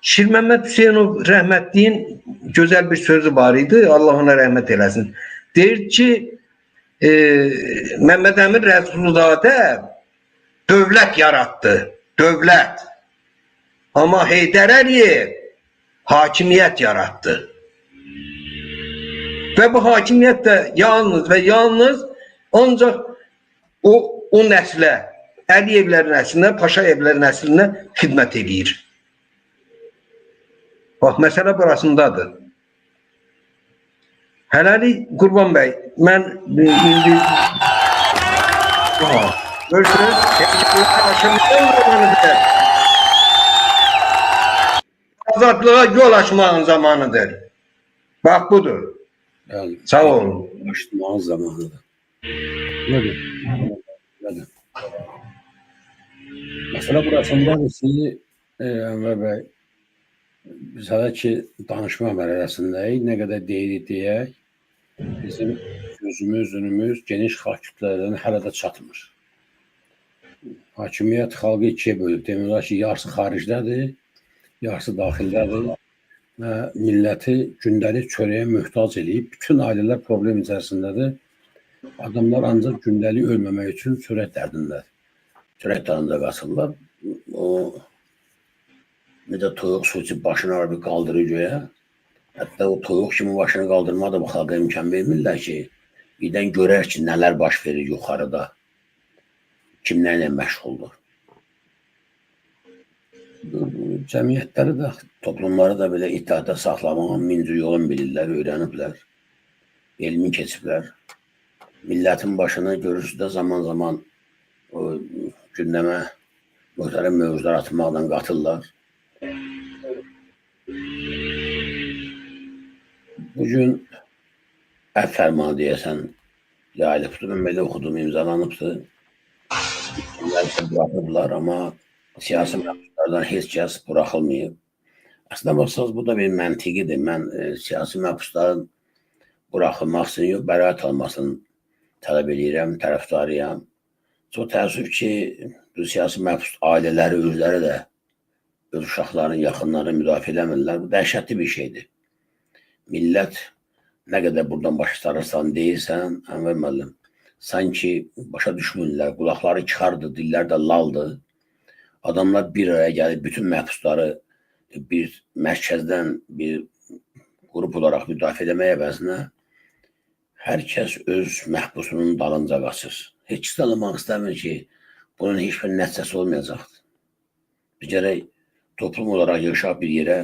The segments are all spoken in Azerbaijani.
Şirməmməd Hüseynov rəhmətliyin gözəl bir sözü var idi. Allah ona rəhmət eləsin. Deyir ki, Məhəmməd Əmin Rəsulzadə dövlət yarattı. Dövlət. Amma Heydər Əliyev hakimiyyət yarattı. Və bu hakimiyyət də yalnız və yalnız ancaq o nəslə, Əliyevlərin nəslinə, Paşayevlərin nəslinə xidmət edir. Bax, məsələ burasındadır. Hələlik Qurban bəy, mən indi görüşürüz. Azadlığa yol açmağın zamanıdır. Bax, budur. Yani, sağ olun. Açmağın zamanıdır. Nedir? Mesela burasındadır ki, Enver bəy, biz hələ ki danışma mərhələsindəyik, nə qədər deyirik deyək, bizim gözümüz, önümüz geniş xalq kütlələrinin hələ də çatmır. Hakimiyyət xalqı ikiyə bölüb, demək olar ki, yarısı xaricdədir, yarısı daxildədir və milləti gündəlik çörəyə möhtac eləyib, bütün ailələr problem içərisindədir. Adamlar ancaq gündəlik ölməmək üçün çörək dərdindədir. Çörək dağında qaçırlar. O necə toyuq suçu başını arabı qaldırır göyə. Hətta o toyuq kimi başını qaldırmağa da bu xalqa imkan vermirlər ki, birdən görər ki, nələr baş verir yuxarıda. Kimlərlə məşğuldur. Cəmiyyətləri də, toplumları da belə itaətə saxlamağın min cür yolun bilirlər, öyrəniblər. Elmi keçiblər. Millətin başına görürsüz də zaman zaman o gündəmə mühtərəm mövzular atmaqdan qatırlar. Bugün əf fərmanı deyəsən yayılıbdır. Mən belə oxudum, imzalanıbdır. Buraxıblar, amma siyasi məhbuslardan heç kəs buraxılmayıb. Əslində baxsanız, bu da bir məntiqidir. Mən siyasi məhbusların buraxılmaq üçün yox, bəraət almasını tələb edirəm, tərəfdarıyam. Çox təəssüf ki, bu siyasi məhbus ailələri, özləri də öz uşaqlarının yaxınlarını müdafiə eləmirlər. Bu dəhşətli bir şeydir. Millət nə qədər buradan baş sarırsan deyirsən, Ənvər müəllim, sanki başa düşmürlər, qulaqları çıxardı, dillər də laldı. Adamlar bir araya gəlib bütün məhbusları bir mərkəzdən bir qrup olaraq müdafiə eləməyə əvəzinə hər kəs öz məhbusunun dalınca qaçır. Heç kəs alınmaq istəmir ki, bunun heç bir nəticəsi olmayacaqdır. Biz gərək toplum olaraq yığışaq bir yerə,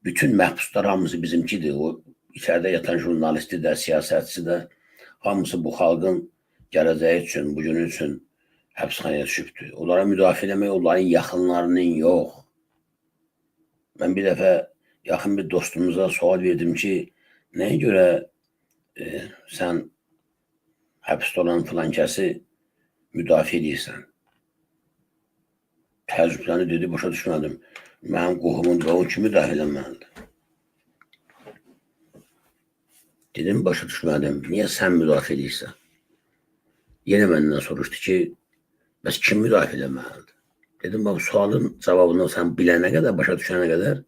bütün məhbuslar hamısı bizimkidir. O içəridə yatan jurnalisti də, siyasətçisi də, hamısı bu xalqın gələcəyi üçün, bugünü üçün həbsxanaya düşübdür. Onlara müdafiə eləmək, onların yaxınlarının yox. Mən bir dəfə yaxın bir dostumuza sual verdim ki, nəyə görə sən həbsdə olan filan kəsi müdafiə edirsən? Təəccübləni dedi, başa düşmədim. Mənim qohumum da o kimi müdafiə eləməlidir. Dedim, başa düşmədim. Niyə sən müdafiə edirsən? Yenə məndən soruşdu ki, bəs kim müdafiə eləməlidir? Dedim, bax, sualın cavabını sən bilənə qədər, başa düşənə qədər,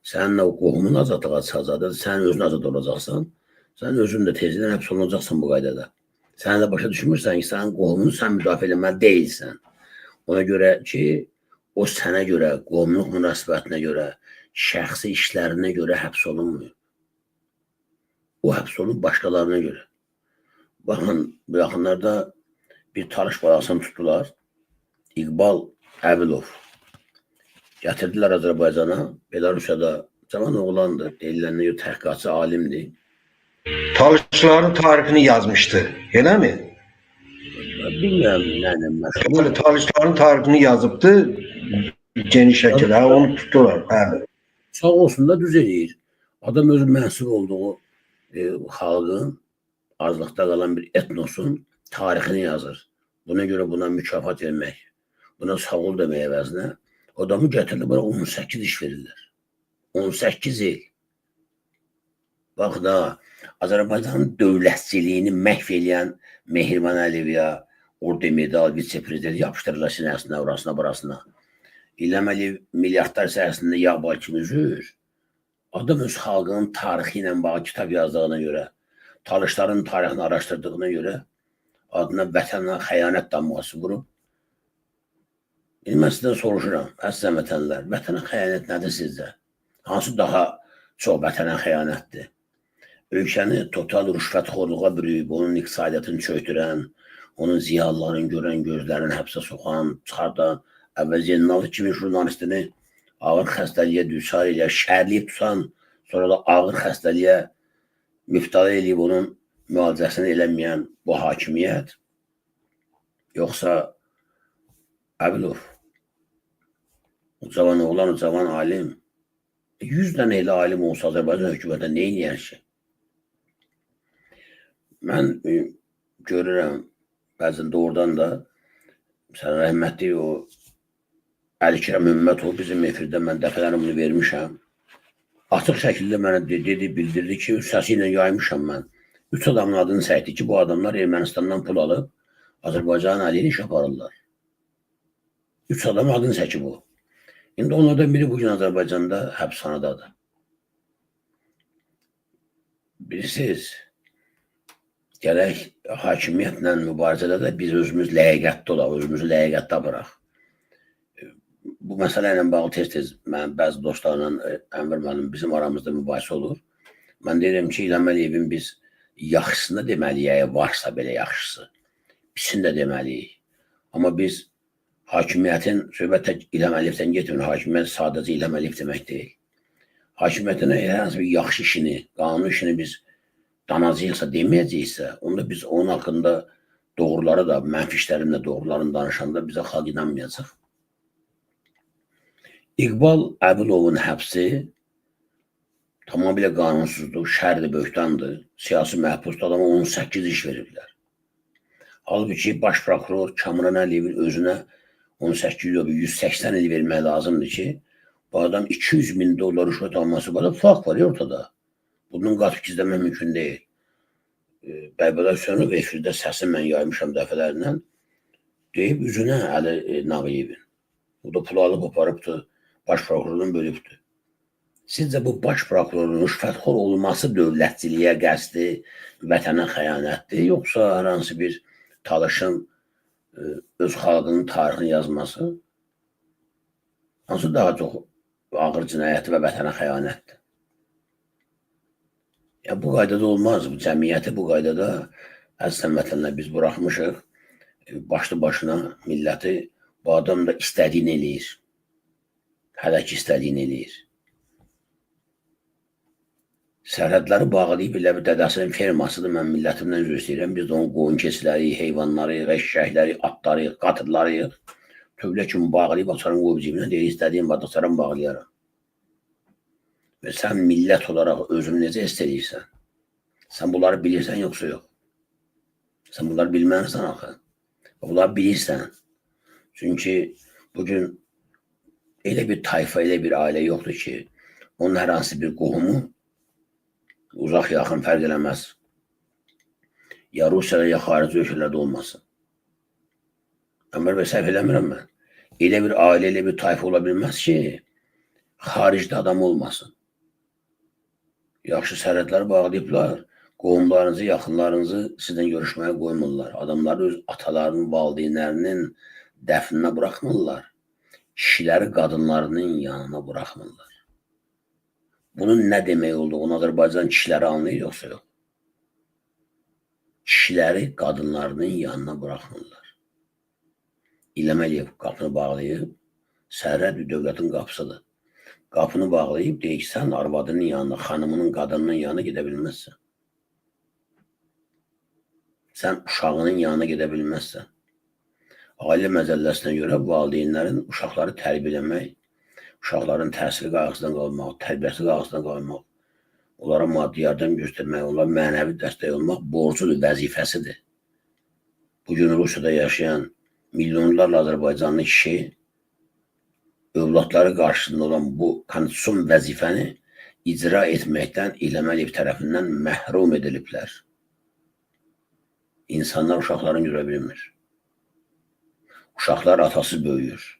səninlə o qohumun azadlığa çıxacaqdır, sən özün azad olacaqsan, sən özün də tezdən həbs olunacaqsan bu qaydada. Sən də başa düşmürsən ki, sənin qohumunu sən müdafiə eləməli deyilsən. Ona görə ki, o sənə görə, qohumluq münasibətinə görə, şəxsi işlərinə görə həbs olunmuyor. O həbs olunub başqalarına görə. Baxın, bu yaxınlarda bir Talış balasını tutdular. İqbal Əbilov. Gətirdilər Azərbaycana. Belarusiyada cavan oğlandır. Deyilənə yox, təhqiqatçı alimdir. Talışların tarixini yazmışdı. Elə mi? Bilmirəm, nələ məşğul. Talışların tarixini yazıbdı. Geniş şəkildə. Onu tutdular. Sağ olsun da düz eləyir. Adam özü mənsub olduğu xalqın, azlıqda qalan bir etnosun tarixini yazır. Buna görə buna mükafat vermək, buna sağ ol demək əvəzinə adamı gətirilib, buna 18 iş verirlər. 18 il. Bax da, Azərbaycanın dövlətçiliyini məhv eləyən Mehriban Əliyeviyə orada medal, vitse-prezident yapışdırırlar sinəsinə, orasına, burasına. İlham Əliyev milyardlar səhəsində yağbal kimi üzür. Adam öz xalqının tarixi ilə bağlı kitab yazdığına görə, Talışların tarixini araşdırdığına görə adına vətənə xəyanət damğası vurub. Mən sizdən soruşuram, əziz vətənlər, vətənə xəyanət nədir sizcə? Hansı daha çox vətənə xəyanətdir? Ölkəni total rüşvətxorluğa bürüyüb, onun iqtisadiyyatını çöktürən, onun ziyalıların görən gözlərini həbsə soxan, çıxardan, əvvəl Zeynalov kimi jurnalistini ağır xəstəliyə düçar ilə şərliyib tutan, sonra da ağır xəstəliyə müftəla eləyib onun müalicəsini eləməyən bu hakimiyyət, yoxsa Əbilov, o cavan oğlan, o cavan alim, 100 dənə elə alim olsa Azərbaycan hökumətə nə eləyər ki? Mən görürəm, bəzən doğrudan da, məsələn, rəhmətli o Əli-Kərəm Ümmətov bizim efirdə mən dəfələrini bunu vermişəm. Açıq şəkildə mənə dedi, bildirdi ki, səsi ilə yaymışam mən. 3 adamın adını çəkdi ki, bu adamlar Ermənistandan pul alıb, Azərbaycanın əleyhinə iş aparırlar. 3 adamın adını çəkib o. İndi onlardan biri bugün Azərbaycanda həbsxanadadır. Bilirsiniz, gərək hakimiyyətlə mübarizədə də biz özümüz ləyaqətli olaq, özümüzü ləyaqətli aparaq. Bu məsələ ilə bağlı tez-tez mən bəzi dostlarla Ənvər müəllim bizim aramızda mübahisə olur. Mən deyirəm ki, İlham Əliyevin biz yaxşısını deməliyik, varsa belə yaxşısı. Pisini də deməliyik. Amma biz hakimiyyətin, söhbət tək İlham Əliyevdən getmir, hakimiyyət sadəcə İlham Əliyev demək deyil. Hakimiyyətin hər hansı bir yaxşı işini, qanun işini biz danacaqsa, deməyəcəksə, onda biz onun haqqında doğruları da, mənfi işlərin də doğrularını danışanda bizə xalq inanmayacaq. İqbal Əbilovun həbsi tamamilə qanunsuzdur, şərdir, böhtandır. Siyasi məhbusda adama 18 iş veriblər. Halbuki baş prokuror Kamran Əliyevin özünə 18 yox, 180 il vermək lazımdır ki, bu adam 200.000 dollar rüşvət alması var, fark var ya ortada. Bunun qatıb gizləmək mümkün deyil. Bəybədar Hüseynov efirdə səsi mən yaymışam dəfələrlə, deyib üzünə Əli Nağıyevin. Bu da pulu alıb aparıbdır, baş prokurorun bölübdür. Sizcə bu baş prokurorun rüşvətxor olması dövlətçiliyə qəsdi, vətənə xəyanətdir, yoxsa hər hansı bir Talışın öz xalqının tarixini yazması? Hansı daha çox ağır cinayəti və vətənə xəyanətdir? Ya bu qaydada olmaz, bu cəmiyyəti bu qaydada əzizən vətənlər biz buraxmışıq, başlı başına milləti bu adam da istədiyini eləyir. Hələ ki istədiyini eləyir. Sərhədləri bağlayıb elə bir dədəsinin fermasıdır, mən millətimdən üzr istəyirəm. Biz də onun qoyun keçiləri, heyvanları, eşşəkləri, atları, qatırları tövlə kimi bağlayıb açarın qoyub cibinə deyir, istədiyim var, açarın bağlayaram. Və sən millət olaraq özünü necə istəyirsən? Sən bunları bilirsən, yoxsa yox? Sən bunları bilməlisən axı. Bunları bilirsən. Çünki bugün elə bir tayfa, elə bir ailə yoxdur ki, onun hər hansı bir qohumu uzaq yaxın fərq eləməz. Ya Rusiyada, ya xarici ölkələrdə olmasın. Ənvər bəy, səhv eləmirəm mən. Elə bir ailə, elə bir tayfa ola bilməz ki, xaricdə adam olmasın. Yaxşı sərhədləri bağlayıblar, qohumlarınızı, yaxınlarınızı sizdən görüşməyə qoymurlar. Adamları öz atalarının, valideynlərinin dəfninə buraxmırlar. Kişiləri qadınlarının yanına buraxmırlar. Bunun nə demək olduğunu Azərbaycan kişiləri anlayır, yoxsa yox? Kişiləri qadınlarının yanına buraxmırlar. İlham Əliyev qapını bağlayıb, sərhəd dövlətin qapısıdır. Qapını bağlayıb, deyir ki, sən arvadının yanına, xanımının, qadının yanına gedə bilməzsən. Sən uşağının yanına gedə bilməzsən. Ailə məcəlləsinə görə valideynlərin uşaqları tərbiyələmək, uşaqların təhsili qayğısından qalmaq, tərbiyəsi qayğısından qalmaq, onlara maddi yardım göstərmək, onlara mənəvi dəstək olmaq borcudur, vəzifəsidir. Bugün Rusiyada yaşayan milyonlarla Azərbaycanlı kişi övladları qarşısında olan bu konstitusiyon vəzifəni icra etməkdən İlham Əliyev tərəfindən məhrum ediliblər. İnsanlar uşaqlarını görə bilmir. Uşaqlar atası böyüyür.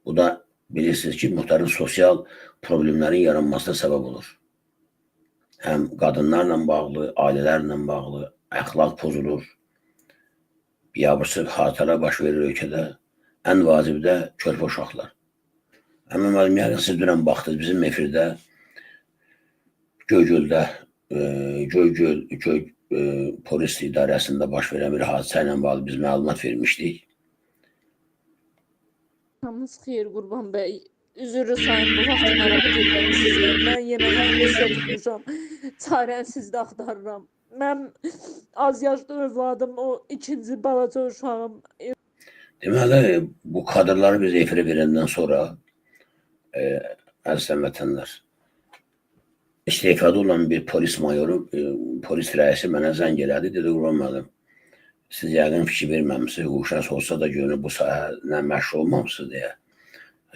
Bu da bilirsiniz ki muhtarın sosial problemlerin yaranmasına sebep olur. Hem kadınlarla bağlı, ailelerle bağlı, əxlaq pozulur. Biabırçılıq hadisələr baş verir ölkədə. Ən vacibi də körpə uşaqlar. Həmin müəllim, yəqin siz dünən baxdınız bizim efirdə Göygöldə Göygöl polis idarəsində baş verən bir hadisə ilə bağlı biz məlumat vermişdik. Hamınız xeyir Qurban bəy. Üzürlü sayın bu vaxt narahat edirəm sizi. Mən yenə işə tutmuşam. Çarəsiz də axtarıram. Mən az yaşlı övladım, o ikinci balaca uşağım. Deməli, bu kadrları biz efirə verəndən sonra əziz vətəndaşlar, istefada olan bir polis mayoru, polis rəisi mənə zəng elədi, dedi Qurban müəllim, siz yəqin fikir verməmişsiniz, hüquqşünas olsa da görünür bu sahələ məşğul olmamışsınız deyə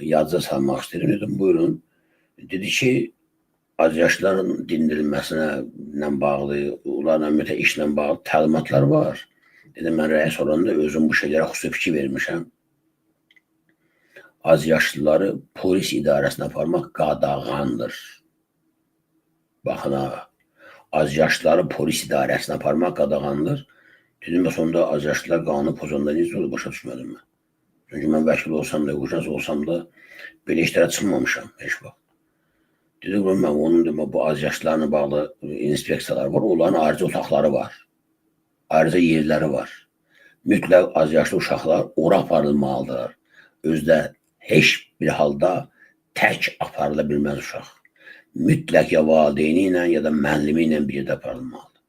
yadca salmaq istəyirəm. Dedim, buyurun. Dedi ki, azyaşlıların dindirilməsinə bağlı, onlarla ümumiyyətlə işlə bağlı təlimatlar var. Dedim, mən rəis olanda özüm bu şeylərə xüsusi fikir vermişəm. Azyaşlıları polis idarəsinə aparmaq qadağandır. Baxın ha, azyaşlıları polis idarəsinə aparmaq qadağandır. Dedim, sonunda azyaşlılar qanunu pozanda necə olur, başa düşmədim mən. Çünki mən vəkil olsam da, hüquqşünas olsam da belə işlərə çıxmamışam heç vaxt. Dedi, mən onun bu azyaşlılarla bağlı inspeksiyalar var, onların ayrıca otaqları var, ayrıca yerləri var. Mütləq azyaşlı uşaqlar ora aparılmalıdırlar. Özdə heç bir halda tək aparıla bilməz uşaq. Mütləq ya valideyni ilə ya da müəllimi ilə bir yerdə aparılmalıdır.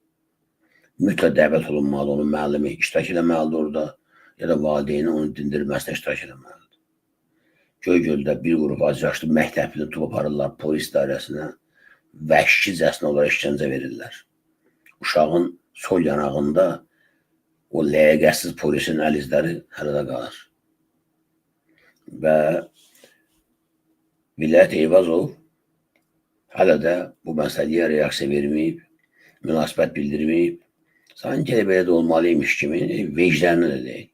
Mütləq dəvət olunmalı, onun müəllimi iştirak eləməlidir orada ya da valideyni onun dindirilməsinə iştirak eləməlidir. Göygöldə bir qrup azyaşlı məktəbini tutub aparırlar polis idarəsinə, vəhşicəsinə onlara işgəncə verirlər. Uşağın sol yanağında o ləyəqətsiz polisin əl izləri hələ də qalır. Və Vilayət Eyvazov hələ də bu məsələyə reaksiya verməyib, münasibət bildirməyib, sanki belə də olmalıymış kimi vecdanı da deyil.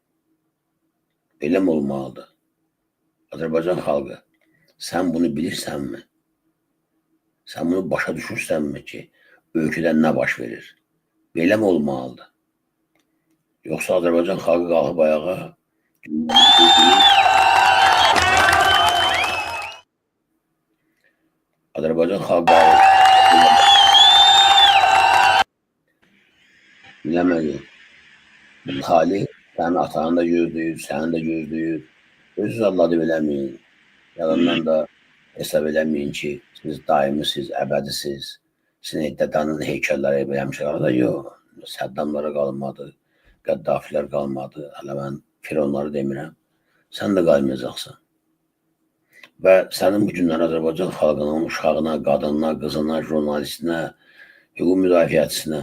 Belə mi olmalıdır? Azərbaycan xalqı, sən bunu bilirsənmi? Sən bunu başa düşürsənmi ki, ölkədə nə baş verir? Belə mi olmalıdır? Yoxsa Azərbaycan xalqı qalxıb ayağa Azərbaycan xalqı biləmədi. Talih sənin atanı da gözləyir, səni də gözləyir. Özünüz Allah'ı biləməyin. Yalandan da hesab eləməyin ki, siz daimisiz, əbədisiz. Sizin iddiadanın heykəlləri eləmişlər. Da yox, Səddamlara qalmadı, Qəddafilər qalmadı. Hələ mən fironları demirəm. Sən də qalmayacaqsan. Və sənin bu günlər Azərbaycan xalqının uşağına, qadınına, qızına, jurnalistinə, hüquq müdafiəçisinə,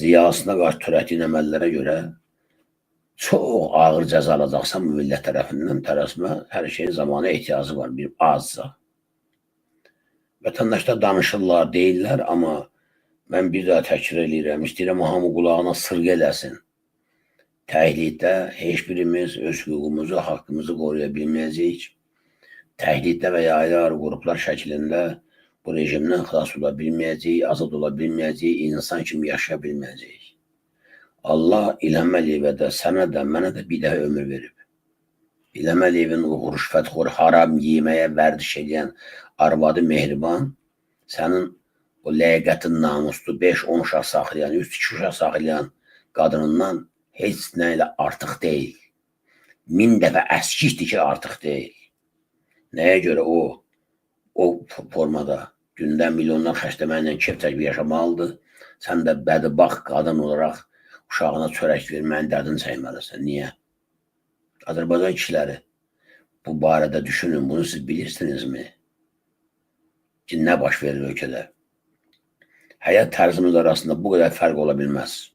ziyasına qarşı törətdiyin əməllərə görə çox ağır cəza alacaqsan bu millət tərəfindən. Tərəsmə hər şeyin zamana ehtiyacı var, bir azca. Vətəndaşlar danışırlar, deyirlər, amma mən bir daha təkrar edirəm, istəyirəm hamı qulağına sırq eləsin. Təhlildə heç birimiz öz hüququmuzu, haqqımızı qoruya bilməyəcəyik. Təhlildə və ya ayrı qruplar şəklində bu rejimdən xilas ola bilməyəcəyik, azad ola bilməyəcəyik, insan kimi yaşaya bilməyəcəyik. Allah İlham Əliyevə də, sənə də, mənə də bir daha ömür verib. İlham Əliyevin o rüşvətxor, haram yeməyə vərdiş edən arvadı Mehriban, sənin o ləyaqətin namuslu 5-10 uşaq saxlayan, 3-2 uşaq saxlayan qadınından heç nə ilə artıq deyil. 1000 dəfə əskikdir ki, artıq deyil. Nəyə görə o formada gündə milyonlar xərcləməklə kef çəkib yaşamalıdır. Sən də bədbaxt qadın olaraq uşağına çörək verməyin dərdini çəkməlisən. Niyə? Azərbaycan kişiləri bu barədə düşünün. Bunu siz bilirsinizmi? Ki, nə baş verir ölkədə? Həyat tərzimiz arasında bu qədər fərq ola bilməz.